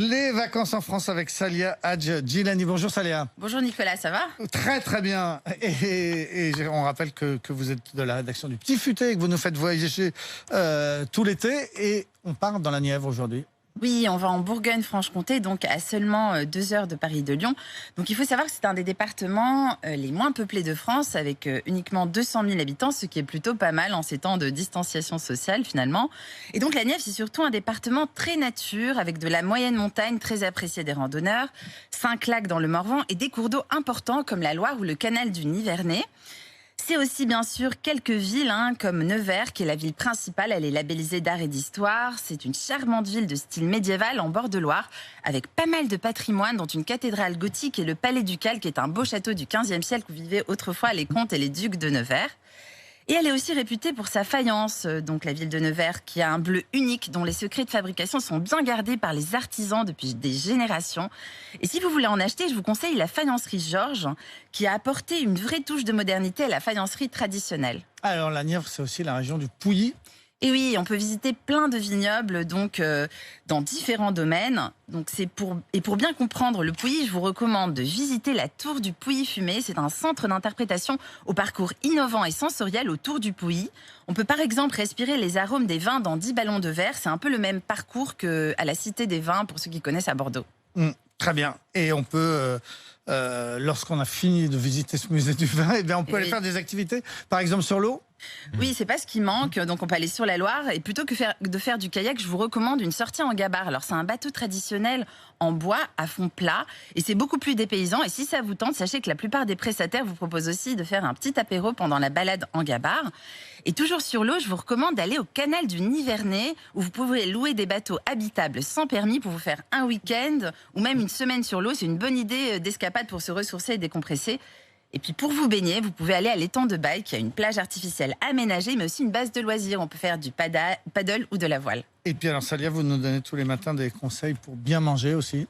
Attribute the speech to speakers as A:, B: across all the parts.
A: Les vacances en France avec Salia Hadj Djilani. Bonjour Salia.
B: Bonjour Nicolas, ça va?
A: Très très bien. Et on rappelle que vous êtes de la rédaction du Petit Futé et que vous nous faites voyager tout l'été. Et on part dans la Nièvre aujourd'hui.
B: Oui, on va en Bourgogne-Franche-Comté, donc à seulement 2 heures de Paris de Lyon. Donc il faut savoir que c'est un des départements les moins peuplés de France, avec uniquement 200 000 habitants, ce qui est plutôt pas mal en ces temps de distanciation sociale finalement. Et donc la Nièvre, c'est surtout un département très nature, avec de la moyenne montagne très appréciée des randonneurs, 5 lacs dans le Morvan et des cours d'eau importants comme la Loire ou le canal du Nivernais. C'est aussi bien sûr quelques villes comme Nevers, qui est la ville principale. Elle est labellisée d'art et d'histoire. C'est une charmante ville de style médiéval en bord de Loire, avec pas mal de patrimoine, dont une cathédrale gothique et le palais ducal, qui est un beau château du XVe siècle où vivaient autrefois les comtes et les ducs de Nevers. Et elle est aussi réputée pour sa faïence, donc la ville de Nevers, qui a un bleu unique dont les secrets de fabrication sont bien gardés par les artisans depuis des générations. Et si vous voulez en acheter, je vous conseille la faïencerie Georges, qui a apporté une vraie touche de modernité à la faïencerie traditionnelle.
A: Alors la Nièvre, c'est aussi la région du Pouilly.
B: Et oui, on peut visiter plein de vignobles donc dans différents domaines. Donc pour bien comprendre le Pouilly, je vous recommande de visiter la Tour du Pouilly Fumé. C'est un centre d'interprétation au parcours innovant et sensoriel autour du Pouilly. On peut par exemple respirer les arômes des vins dans 10 ballons de verre. C'est un peu le même parcours qu'à la Cité des Vins pour ceux qui connaissent à Bordeaux.
A: Très bien. Et on peut, lorsqu'on a fini de visiter ce musée du vin, eh bien on peut aller faire des activités, par exemple sur l'eau.
B: Oui, c'est pas ce qui manque. Donc, on peut aller sur la Loire. Et plutôt que de faire du kayak, je vous recommande une sortie en gabar. Alors, c'est un bateau traditionnel en bois à fond plat. Et c'est beaucoup plus dépaysant. Et si ça vous tente, sachez que la plupart des prestataires vous proposent aussi de faire un petit apéro pendant la balade en gabar. Et toujours sur l'eau, je vous recommande d'aller au canal du Nivernais, où vous pouvez louer des bateaux habitables sans permis pour vous faire un week-end ou même une semaine sur l'eau. C'est une bonne idée d'escapade pour se ressourcer et décompresser. Et puis pour vous baigner, vous pouvez aller à l'étang de Baille, qui a une plage artificielle aménagée, mais aussi une base de loisirs. On peut faire du paddle ou de la voile.
A: Et puis alors Salia, vous nous donnez tous les matins des conseils pour bien manger aussi.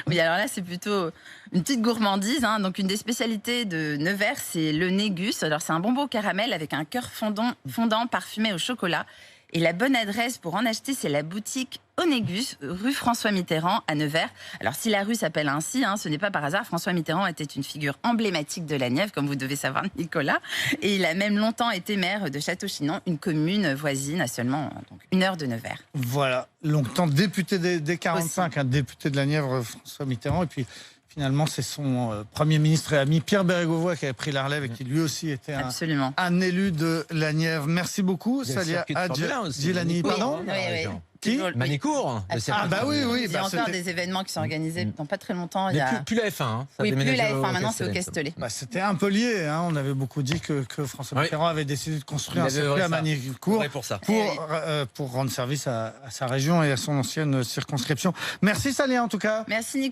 B: Oui, alors là, c'est plutôt une petite gourmandise. Donc une des spécialités de Nevers, c'est le négus. Alors c'est un bonbon au caramel avec un cœur fondant parfumé au chocolat. Et la bonne adresse pour en acheter, c'est la boutique au Négus, rue François Mitterrand à Nevers. Alors si la rue s'appelle ainsi, ce n'est pas par hasard. François Mitterrand était une figure emblématique de la Nièvre, comme vous devez savoir, Nicolas. Et il a même longtemps été maire de Château-Chinon, une commune voisine à seulement 1 heure de Nevers.
A: Voilà, longtemps député des 45, un député de la Nièvre, François Mitterrand. Et puis finalement, c'est son Premier ministre et ami Pierre Bérégovoy qui avait pris la relève et qui lui aussi était un élu de la Nièvre. Merci beaucoup, Salia Hadj Djilani. Pardon ?
B: Oui.
A: Qui ?
C: Manicourt.
A: Ah bah oui.
B: Il y a encore des événements qui sont organisés dans pas très longtemps.
C: Mais plus la F1.
B: Oui, plus la F1. Maintenant, c'est au Castellet.
A: C'était un peu lié. On avait beaucoup dit que François Mitterrand avait décidé de construire un circuit à Manicourt pour rendre service à sa région et à son ancienne circonscription. Merci Salia en tout cas.
B: Merci Nicolas.